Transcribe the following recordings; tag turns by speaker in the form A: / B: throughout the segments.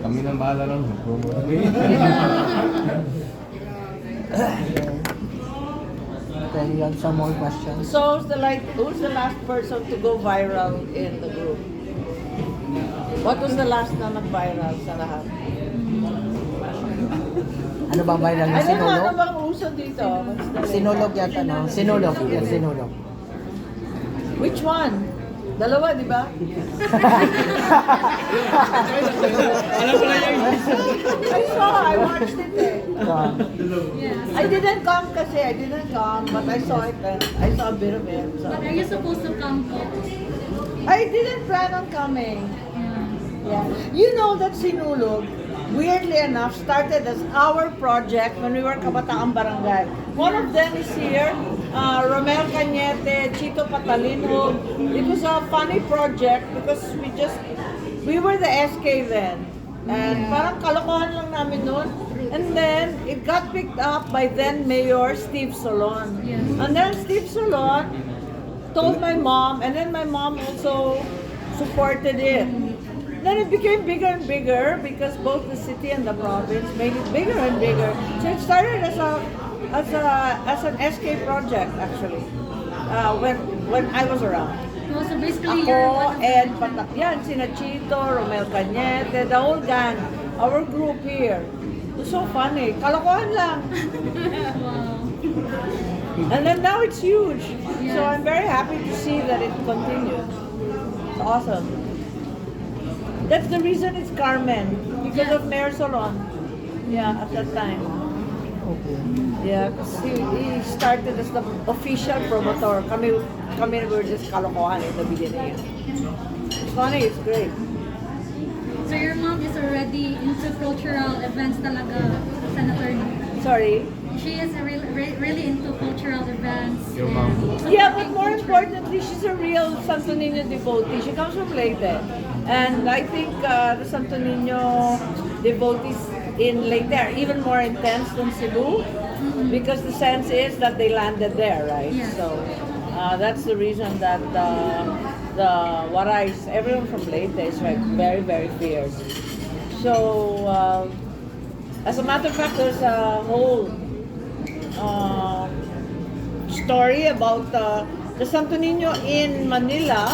A: Kami nang bahala lang.
B: Okay, you have some more questions?
C: So, who's the last person to go viral in the group? What was the last na nag-viral sa lahat?
B: Ano bang viral
C: I
B: na
C: don't know, ano
B: sinulog?
C: bang uso dito? What's the
B: Sinulog yata, no? Sinulog. Yes, sinulog.
C: Which one? Dalawa, di ba? I saw, I watched it eh. I didn't come but I saw it and I saw a bit of it. So.
D: But are you supposed to come po?
C: I didn't plan on coming. Yeah. You know that Sinulog, weirdly enough, started as our project when we were Kabataang Barangay. One of them is here, Romel Cañete, Chito Patalinho. It was a funny project because we were the SK then. And parang kalokohan lang namin noon. And then, it got picked up by then Mayor Steve Solon.
D: Yes.
C: And then Steve Solon told my mom, and then my mom also supported it. Then it became bigger and bigger because both the city and the province made it bigger and bigger. So it started as an SK project actually. When I was around.
D: No, so basically you're
C: Ako
D: one of
C: and yan, sina Chito, Romel Cañete, the whole gang, our group here. It was so funny. Kalokohan lang.
D: Wow.
C: And then now it's huge. So
D: Yes.
C: I'm very happy to see that it continues. It's awesome. That's the reason it's Carmen, because of Mayor Solon. Yeah, at that time.
B: Okay.
C: Yeah, because he started as the official promoter. Kami were just kalokohan in the beginning. It's funny, it's great.
D: So your mom is already into cultural events talaga, Senator?
C: Sorry.
D: She is really into cultural events.
A: Your mom.
C: Yeah, but more importantly, she's a real Santo Niño devotee. She comes from Leyte. And I think the Santo Niño devotees in Leyte are even more intense than Cebu because the sense is that they landed there, right?
D: Yeah.
C: So that's the reason that the Warais, everyone from Leyte is like very, very fierce. So as a matter of fact, there's a whole story about the Santo Niño in Manila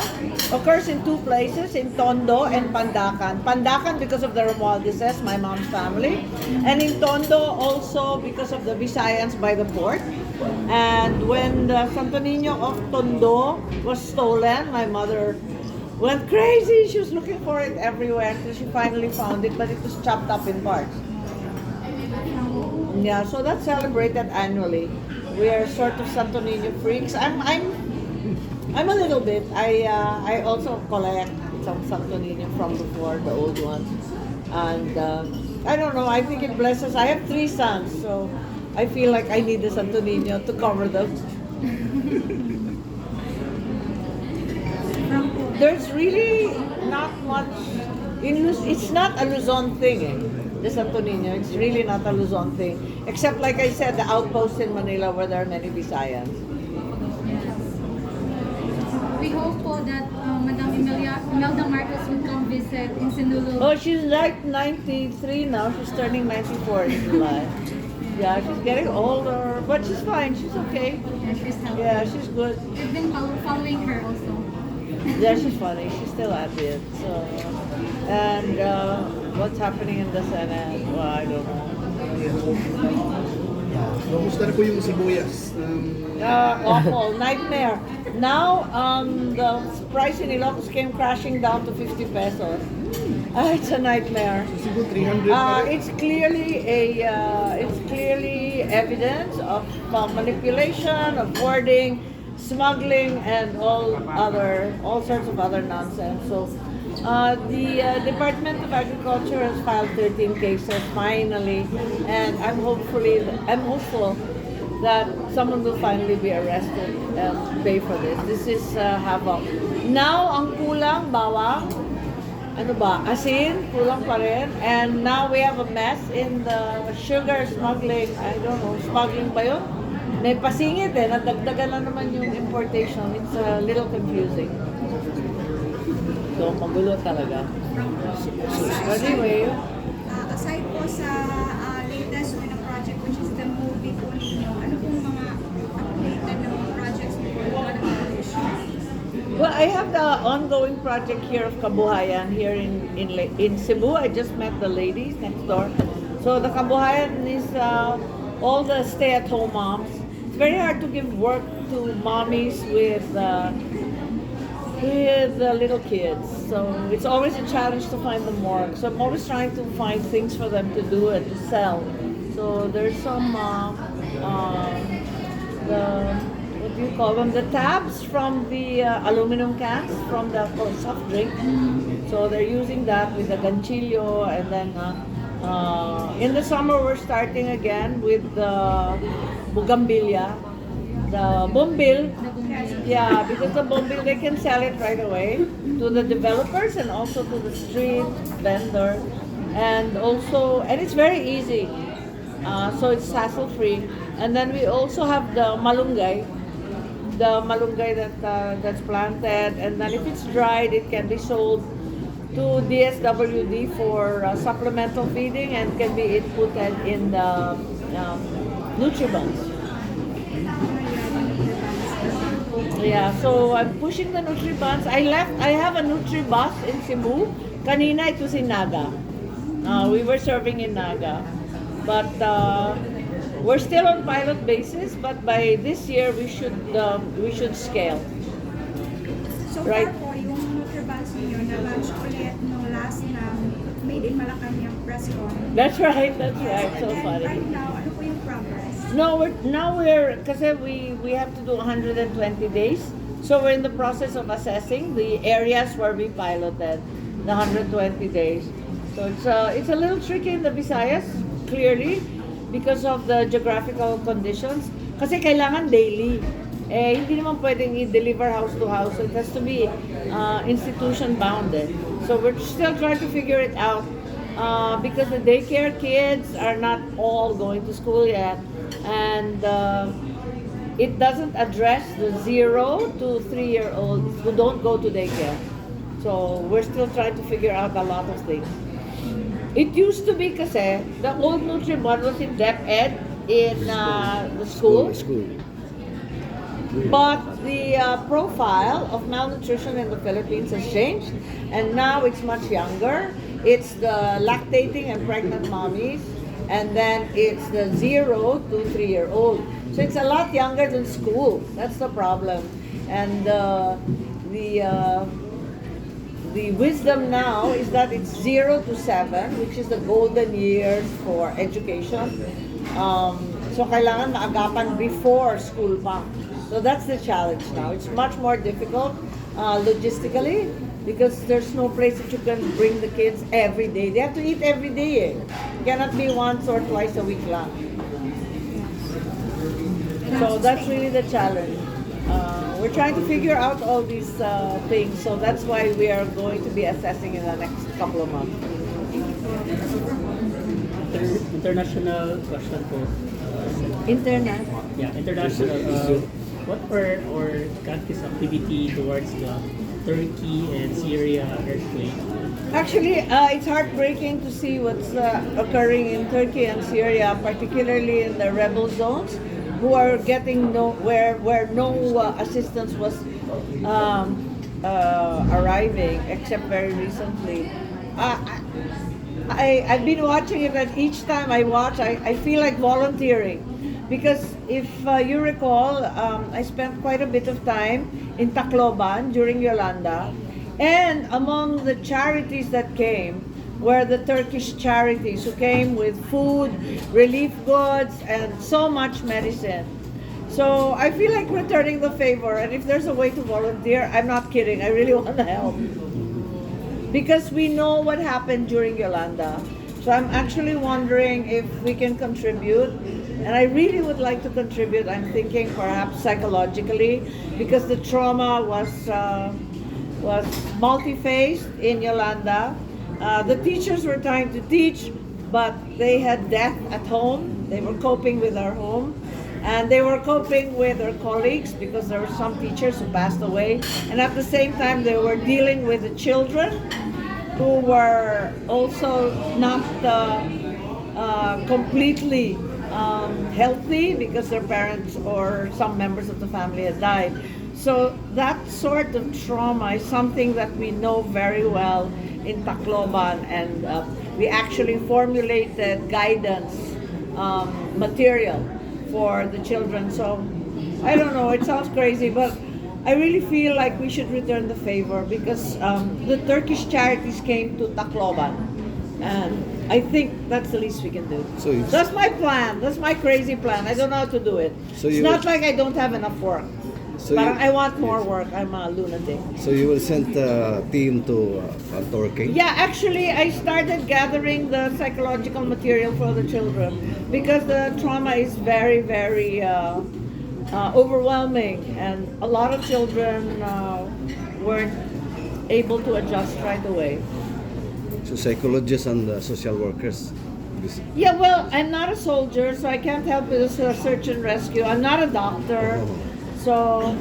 C: occurs in two places, in Tondo and Pandacan. Pandacan because of the Romualdezes, my mom's family, and in Tondo also because of the Visayans by the port. And when the Santo Niño of Tondo was stolen, my mother went crazy. She was looking for it everywhere until she finally found it, but it was chopped up in parts. Yeah, so that's celebrated annually. We are sort of Santo Niño freaks. I'm a little bit. I also collect some Santo Niño from before, the old ones. And I don't know, I think it blesses. I have 3 sons, so I feel like I need a Santo Niño to cover them. There's really not much, it's not a Luzon thing, the Santo Niño. It's really not a Luzon thing. Except, like I said, the outpost in Manila where there are many Visayans.
D: We hope po that Madam Imelda Marcos will come visit in Sinulog.
C: Oh, she's like 93 now. She's turning 94 in July. Yeah, she's getting older, but she's fine. She's okay.
D: Yeah, she's healthy.
C: Yeah, she's good.
D: We've been following her also.
C: Yeah, she's funny. She's still at it. So, and what's happening in the Senate? Well, I don't know.
E: Kumusta na po yung sibuyas?
C: Awful. Nightmare. Now, the price in Ilocos came crashing down to 50 pesos. It's a nightmare.
E: Cebu 300 pa rin.
C: It's clearly evidence of manipulation, of hoarding, smuggling, and all sorts of other nonsense. So, the Department of Agriculture has filed 13 cases finally, and I'm hopeful that someone will finally be arrested and pay for this. This is havoc. Now, ang kulang, bawang, ano ba, asin, kulang pa rin. And now we have a mess in the sugar smuggling. I don't know, smuggling ba yun? May pasingit eh, nadagdagan na naman yung importation. It's a little confusing. So, magulo talaga. Anyway,
A: Aside po sa latest na project which is the movie po ninyo, ano pong mga updated na mga projects po na na-publish?
C: well, I have the ongoing project here of Kabuhayan here in Cebu. I just met the ladies next door. So the Kabuhayan is all the stay-at-home moms. It's very hard to give work to mommies with little kids. So it's always a challenge to find them work. So I'm always trying to find things for them to do and to sell. So there's some what do you call them? The tabs from the aluminum cans from the soft drink. So they're using that with the ganchillo, and then in the summer we're starting again with the bugambilya, the bombil. Yeah, because the bombil they can sell it right away to the developers and also to the street vendor, and it's very easy. So it's hassle free. And then we also have the malunggay that's planted, and then if it's dried, it can be sold to DSWD for supplemental feeding and can be inputted in the Nutribans. Yeah, so I'm pushing the Nutribans. I have a Nutribus in Cebu. Kanina it was in Naga. We were serving in Naga. But we're still on pilot basis, but by this year we should scale.
A: So
C: Right.
A: far po, yung Nutribans ninyo na-launch ulit no last na Made in Malacanang press con.
C: That's right. So
A: And
C: funny.
A: right now, ano po yung progress?
C: We're kasi we have to do 120 days. So we're in the process of assessing the areas where we piloted the 120 days. So it's a little tricky in the Visayas, clearly, because of the geographical conditions. Kasi kailangan daily. Hindi naman pwedeng i-deliver house to house. So it has to be institution bounded. So we're still trying to figure it out because the daycare kids are not all going to school yet. And it doesn't address the 0 to 3-year-olds who don't go to daycare. So we're still trying to figure out a lot of things. It used to be kasi the old Nutribon was in DepEd in the school. But the profile of malnutrition in the Philippines has changed, and now it's much younger. It's the lactating and pregnant mommies, and then it's the 0 to 3-year-old. So it's a lot younger than school. That's the problem. And the wisdom now is that it's 0 to 7, which is the golden years for education. So kailangan maagapan before school pa. So that's the challenge now. It's much more difficult logistically because there's no place that you can bring the kids every day. They have to eat every day. It cannot be once or twice a week lang. So that's really the challenge. We're trying to figure out all these things, so that's why we are going to be assessing in the next couple of months.
F: International question po.
C: Internet.
F: Yeah, international. What were our country's activity towards the Turkey and Syria earthquake?
C: Actually, it's heartbreaking to see what's occurring in Turkey and Syria, particularly in the rebel zones, who are getting where no assistance was arriving except very recently. I've been watching it, and each time I watch, I feel like volunteering. Because if you recall, I spent quite a bit of time in Tacloban during Yolanda, and among the charities that came were the Turkish charities who came with food, relief goods, and so much medicine. So I feel like returning the favor, and if there's a way to volunteer, I'm not kidding, I really want to help. Because we know what happened during Yolanda. So I'm actually wondering if we can contribute. And I really would like to contribute. I'm thinking perhaps psychologically, because the trauma was multi-phased in Yolanda. The teachers were trying to teach, but they had death at home. They were coping with our home. And they were coping with their colleagues because there were some teachers who passed away. And at the same time, they were dealing with the children who were also not completely healthy because their parents or some members of the family had died. So that sort of trauma is something that we know very well in Tacloban, and we actually formulated guidance material for the children. So I don't know, it sounds crazy, but I really feel like we should return the favor because the Turkish charities came to Tacloban, and I think that's the least we can do.
G: So it's-
C: that's my plan. That's my crazy plan. I don't know how to do it.
G: So
C: it's
G: you-
C: not like I don't have enough work.
G: So
C: But
G: you-
C: I want more work. I'm a lunatic.
G: So you will send a team to Turkey?
C: Yeah, actually, I started gathering the psychological material for the children because the trauma is very, very overwhelming, and a lot of children weren't able to adjust right away.
G: So psychologists and social workers.
C: Yeah, well, I'm not a soldier, so I can't help with the search and rescue. I'm not a doctor, so